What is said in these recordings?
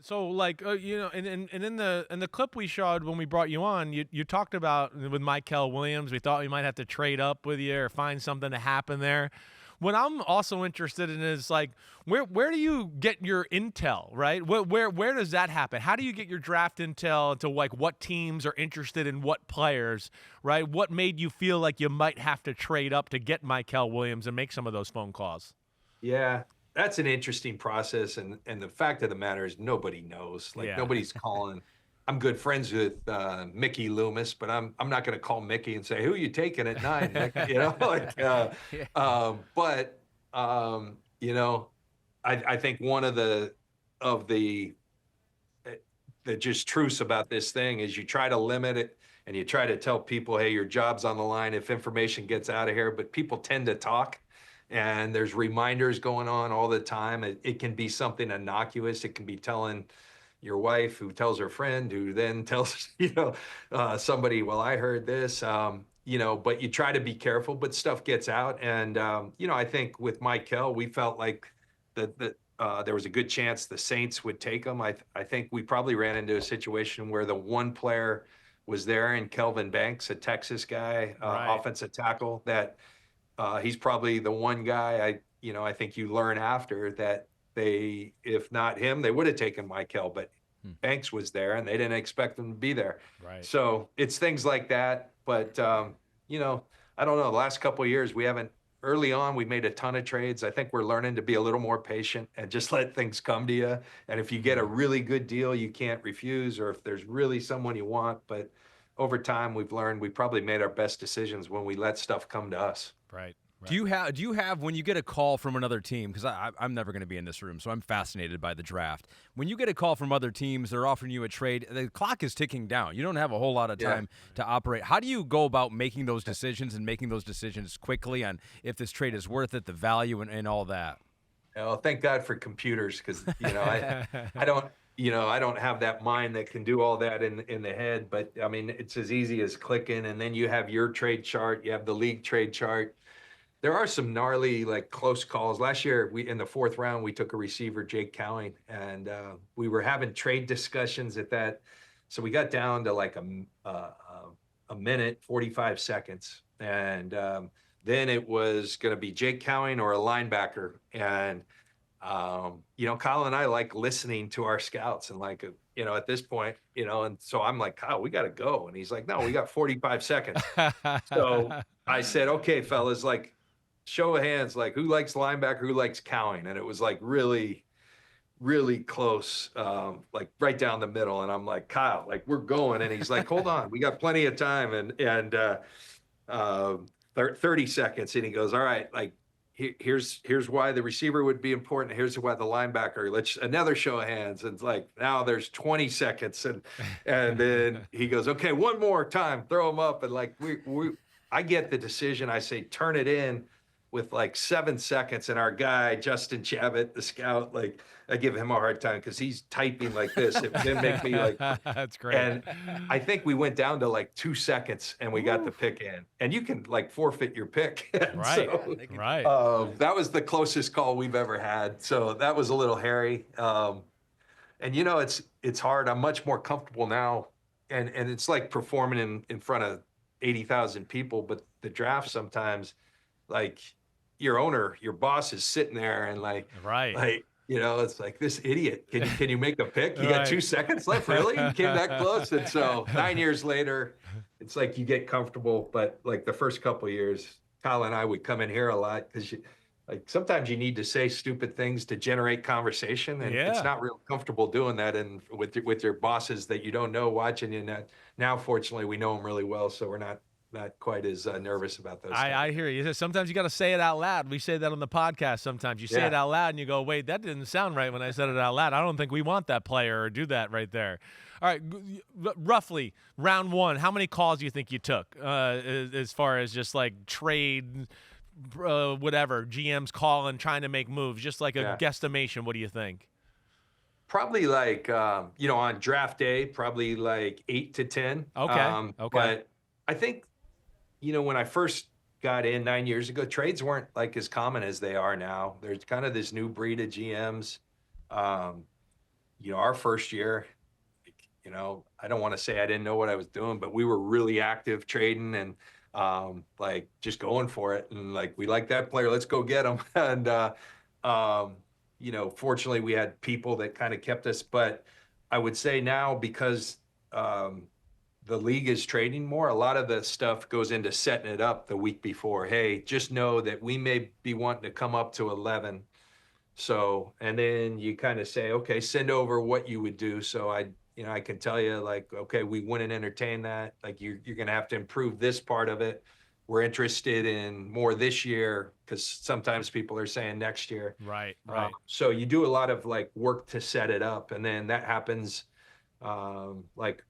So like and in the clip we showed when we brought you on, you talked about with Michael Williams, we thought we might have to trade up with you or find something to happen there. What I'm also interested in is like where do you get your intel, right? Where does that happen? How do you get your draft intel to like what teams are interested in what players, right? What made you feel like you might have to trade up to get Michael Williams and make some of those phone calls? Yeah, that's an interesting process, and the fact of the matter is nobody knows. Like Yeah. nobody's calling. I'm good friends with Mickey Loomis, but I'm not going to call Mickey and say who you taking at 9, Mick. Like, Yeah. but you know, I think one of the uh, the just truths about this thing is you try to limit it and you try to tell people, hey, your job's on the line if information gets out of here. But people tend to talk, and there's reminders going on all the time. It can be something innocuous. It can be telling your wife, who tells her friend, who then tells somebody. Well, I heard this. But you try to be careful. But stuff gets out, and I think with Michael, we felt like there was a good chance the Saints would take him. I think we probably ran into a situation where the one player was there, and Kelvin Banks, a Texas guy, Right. offensive tackle, that he's probably the one guy I think you learn after that if not him, they would have taken Michael, but Hmm. Banks was there and they didn't expect him to be there. Right. So it's things like that. But, I don't know. The last couple of years, early on, we made a ton of trades. I think we're learning to be a little more patient and just let things come to you. And if you get a Mhm. really good deal, you can't refuse, or if there's really someone you want. But over time, we've learned we probably made our best decisions when we let stuff come to us. Right. Right. Do you have when you get a call from another team? Because I'm never going to be in this room, so I'm fascinated by the draft. When you get a call from other teams, they're offering you a trade. The clock is ticking down. You don't have a whole lot of Yeah. time to operate. How do you go about making those decisions and making those decisions quickly on if this trade is worth it, the value, and all that? Oh, thank God for computers, because I don't have that mind that can do all that in the head. But I mean, it's as easy as clicking, and then you have your trade chart, you have the league trade chart. There are some gnarly, like, close calls. Last year, we in the fourth round, we took a receiver, Jake Cowing, and we were having trade discussions at that. So we got down to like a minute, 45 seconds, and then it was going to be Jake Cowing or a linebacker. And Kyle and I like listening to our scouts, and like, at this point, and so I'm like, Kyle, we got to go. And he's like, no, we got 45 seconds. So I said, okay, fellas, like, show of hands, like, who likes linebacker, who likes Cowing? And it was like really, really close, like right down the middle. And I'm like, Kyle, like, we're going. And he's like, hold on, we got plenty of time. Um, 30 seconds. And he goes, all right, like, here's why the receiver would be important. Here's why the linebacker. Let's another show of hands. And it's like, now there's 20 seconds. And then he goes, okay, one more time, throw him up. And like, I get the decision. I say, turn it in with like 7 seconds. And our guy, Justin Chabot, the scout, like, I give him a hard time because he's typing like this. It then make me like, That's great. and I think we went down to like 2 seconds and we got the Woo. pick in. And you can like forfeit your pick. And Right. Yeah, so they can. Right. that was the closest call we've ever had. So that was a little hairy. And it's hard. I'm much more comfortable now. And it's like performing in front of 80,000 people. But the draft sometimes, like, your owner, your boss is sitting there and Right. it's like, this idiot. Can you make a pick? You got Right. 2 seconds left, really? You came that close. And so 9 years later, it's like you get comfortable. But like the first couple of years, Kyle and I would come in here a lot because like sometimes you need to say stupid things to generate conversation, and it's Yeah. not real comfortable doing that and with your bosses that you don't know watching you. Now, fortunately, we know them really well, so we're not quite as nervous about those I, type I of things. hear you. Sometimes you got to say it out loud. We say that on the podcast sometimes. You say it Yeah. out loud and you go, wait, that didn't sound right when I said it out loud. I don't think we want that player or do that right there. All right. Roughly, round one, how many calls do you think you took as far as just like trade, whatever, GM's calling, trying to make moves, just like a Yeah. guesstimation? What do you think? Probably like, on draft day, probably like 8 to 10. Okay. Okay. But I think, when I first got in 9 years ago, trades weren't like as common as they are now. There's kind of this new breed of GMs. Um, our first year, I don't want to say I didn't know what I was doing, but we were really active trading and like just going for it. And like, we like that player, let's go get him. And, fortunately we had people that kind of kept us, but I would say now because the league is trading more, a lot of the stuff goes into setting it up the week before. Hey, just know that we may be wanting to come up to 11. So, and then you kind of say, okay, send over what you would do. So I can tell you like, okay, we wouldn't entertain that. Like you're going to have to improve this part of it. We're interested in more this year because sometimes people are saying next year. Right. So you do a lot of like work to set it up, and then that happens. Like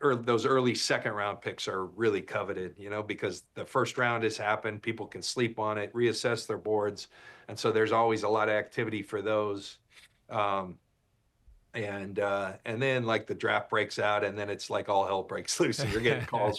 those early second round picks are really coveted, because the first round has happened. People can sleep on it, reassess their boards. And so there's always a lot of activity for those. And then like the draft breaks out, and then it's like all hell breaks loose, and you're getting calls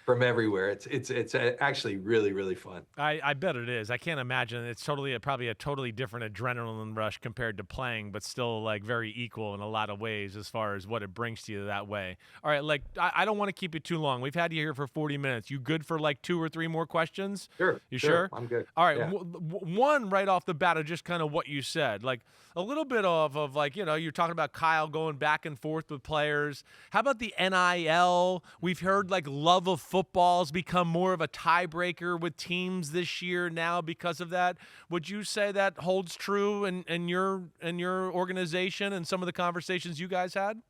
from everywhere. It's actually really, really fun. I bet it is. I can't imagine. It's probably a totally different adrenaline rush compared to playing, but still like very equal in a lot of ways as far as what it brings to you that way. All right, like I don't want to keep you too long. We've had you here for 40 minutes. You good for like 2 or 3 more questions? Sure. You sure? I'm good. All right. Yeah. One right off the bat of just kind of what you said, like a little bit of like, you're talking about Kyle going back and forth with players. How about the NIL? We've heard like love of football has become more of a tiebreaker with teams this year now because of that. Would you say that holds true in your organization and some of the conversations you guys had?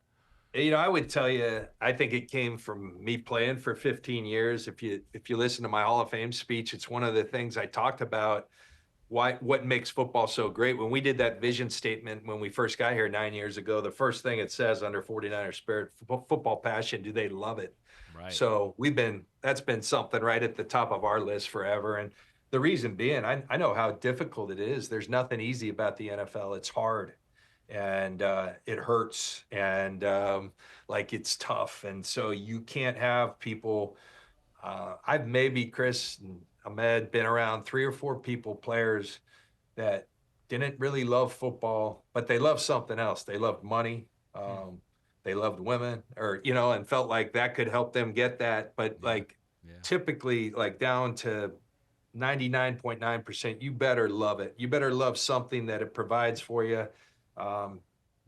I would tell you, I think it came from me playing for 15 years. If you listen to my Hall of Fame speech, it's one of the things I talked about. What makes football so great? When we did that vision statement when we first got here 9 years ago, the first thing it says under 49er spirit, football passion, do they love it? Right. So that's been something right at the top of our list forever. And the reason being, I know how difficult it is. There's nothing easy about the NFL. It's hard, and it hurts, and like it's tough. And so you can't have people. I've maybe, Chris and Ahmed, been around 3 or 4 players that didn't really love football, but they loved something else. They loved money. They loved women, or, and felt like that could help them get that. But typically, like down to 99.9%, you better love it. You better love something that it provides for you.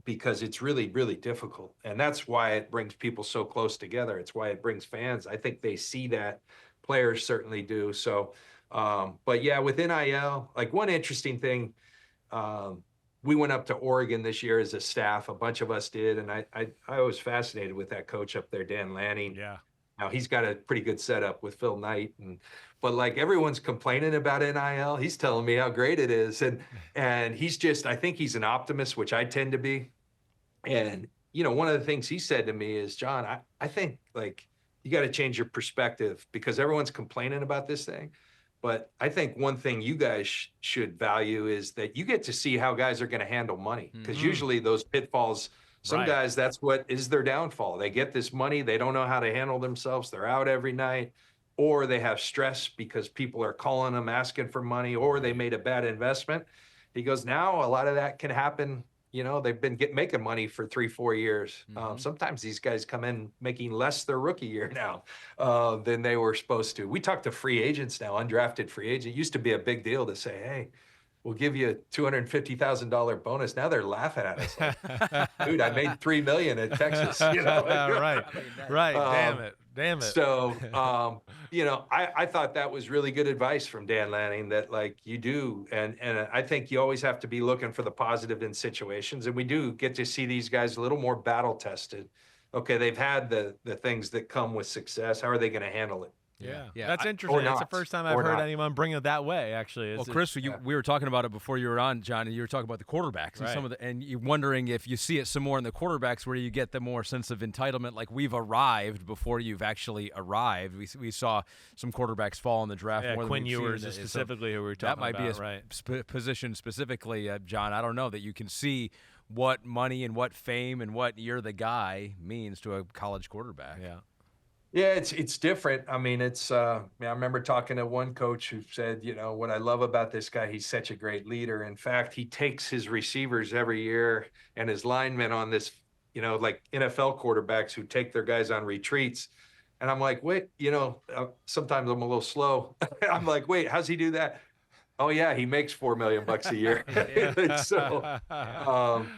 Because it's really, really difficult. And that's why it brings people so close together. It's why it brings fans. I think they see that. Players certainly do. So, but yeah, with NIL, like one interesting thing, we went up to Oregon this year as a staff. A bunch of us did. And I was fascinated with that coach up there, Dan Lanning. Yeah. Now he's got a pretty good setup with Phil Knight, but like everyone's complaining about NIL. He's telling me how great it is. And he's I think he's an optimist, which I tend to be. And, one of the things he said to me is, John, I think like you got to change your perspective because everyone's complaining about this thing. But I think one thing you guys should value is that you get to see how guys are going to handle money, because usually those pitfalls, some guys, that's what is their downfall. They get this money. They don't know how to handle themselves. They're out every night, or they have stress because people are calling them asking for money, or they made a bad investment. He goes, now a lot of that can happen. They've been making money for 3-4 years. Sometimes these guys come in making less their rookie year now than they were supposed to. We talk to free agents now, undrafted free agent. It used to be a big deal to say, hey, we'll give you a $250,000 bonus. Now they're laughing at us. Like, dude, I made $3 million at Texas. Right. Damn it. So, I thought that was really good advice from Dan Lanning, that like you do. And I think you always have to be looking for the positive in situations. And we do get to see these guys a little more battle tested. Okay, they've had the things that come with success. How are they going to handle it? Yeah. That's interesting. That's the first time I've heard anyone bring it that way, actually. Well, Chris, we were talking about it before you were on, John, and you were talking about the quarterbacks and and you're wondering if you see it some more in the quarterbacks where you get the more sense of entitlement, like we've arrived before you've actually arrived. We saw some quarterbacks fall in the draft. Yeah, more Quinn than Ewers is specifically who we were talking about. That might be a position specifically, John. I don't know, that you can see what money and what fame and what you're the guy means to a college quarterback. Yeah. Yeah, it's different. I mean, I remember talking to one coach who said, what I love about this guy, he's such a great leader. In fact, he takes his receivers every year and his linemen on this, like NFL quarterbacks who take their guys on retreats. And I'm like, wait, sometimes I'm a little slow. I'm like, wait, how's he do that? Oh yeah, he makes $4 million a year. So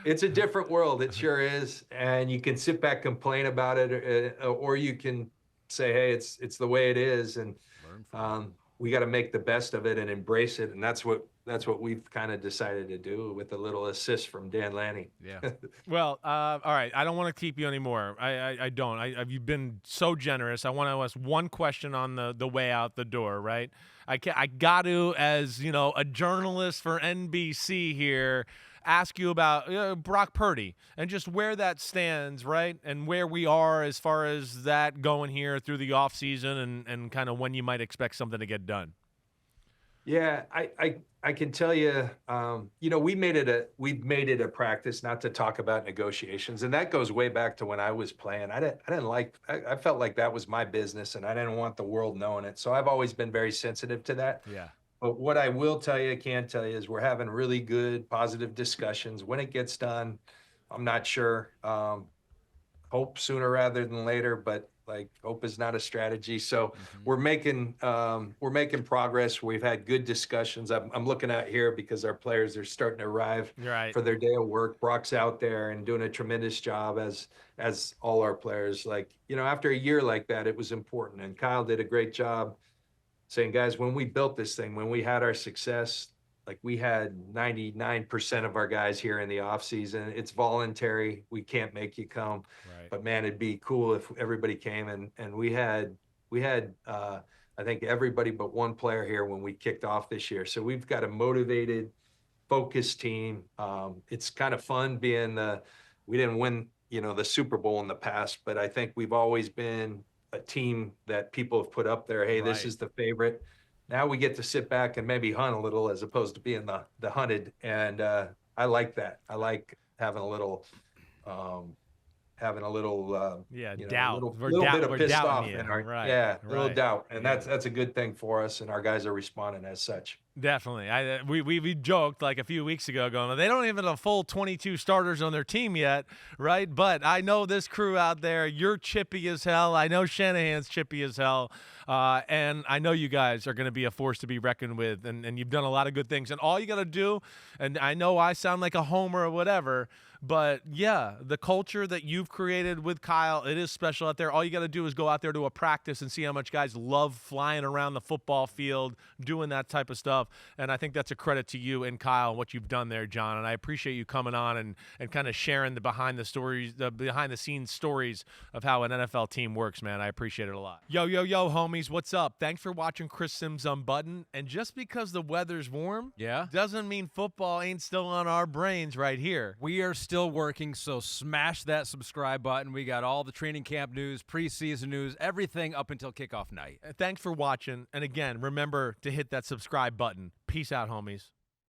it's a different world. It sure is. And you can sit back, complain about it, or you can say, hey, it's the way it is, and we got to make the best of it and embrace it. And that's what we've kind of decided to do with a little assist from Dan Lanning. Yeah. Well, all right. I don't want to keep you anymore. I don't. You've been so generous. I want to ask one question on the way out the door, right? I got to, as a journalist for NBC here, ask you about Brock Purdy and just where that stands, right? And where we are as far as that going here through the offseason and kind of when you might expect something to get done. Yeah, I can tell you, we've made it a practice not to talk about negotiations, and that goes way back to when I was playing. I felt like that was my business, and I didn't want the world knowing it. So I've always been very sensitive to that. Yeah. But what I will tell you, can tell you, is we're having really good, positive discussions. When it gets done, I'm not sure. Hope sooner rather than later, but hope is not a strategy. So we're making progress. We've had good discussions. I'm looking out here because our players are starting to arrive for their day of work. Brock's out there and doing a tremendous job, as all our players. After a year like that, it was important, and Kyle did a great job saying, guys, when we built this thing, when we had our success, we had 99% of our guys here in the off season. It's voluntary. We can't make you come. Right. But man, it'd be cool if everybody came, and we had I think everybody but one player here when we kicked off this year. So we've got a motivated, focused team. It's kind of fun being we didn't win, the Super Bowl in the past, but I think we've always been a team that people have put up there. Hey, this is the favorite. Now we get to sit back and maybe hunt a little as opposed to being the hunted. And I like that. I like having a little doubt. little bit of pissed off in our, a little doubt. And that's a good thing for us. And our guys are responding as such. Definitely. We joked a few weeks ago going, they don't even have a full 22 starters on their team yet, right? But I know this crew out there, you're chippy as hell. I know Shanahan's chippy as hell. And I know you guys are going to be a force to be reckoned with, and you've done a lot of good things. And all you got to do, and I know I sound like a homer or whatever, but yeah, the culture that you've created with Kyle, it is special out there. All you got to do is go out there to a practice and see how much guys love flying around the football field, doing that type of stuff. And I think that's a credit to you and Kyle and what you've done there, John. And I appreciate you coming on and kind of sharing the behind the scenes stories of how an NFL team works, man. I appreciate it a lot. Yo, homies, what's up? Thanks for watching Chris Simms Unbuttoned. And just because the weather's warm, doesn't mean football ain't still on our brains right here. We are still working, so smash that subscribe button. We got all the training camp news, preseason news, everything up until kickoff night. Thanks for watching. And again, remember to hit that subscribe button. Peace out, homies.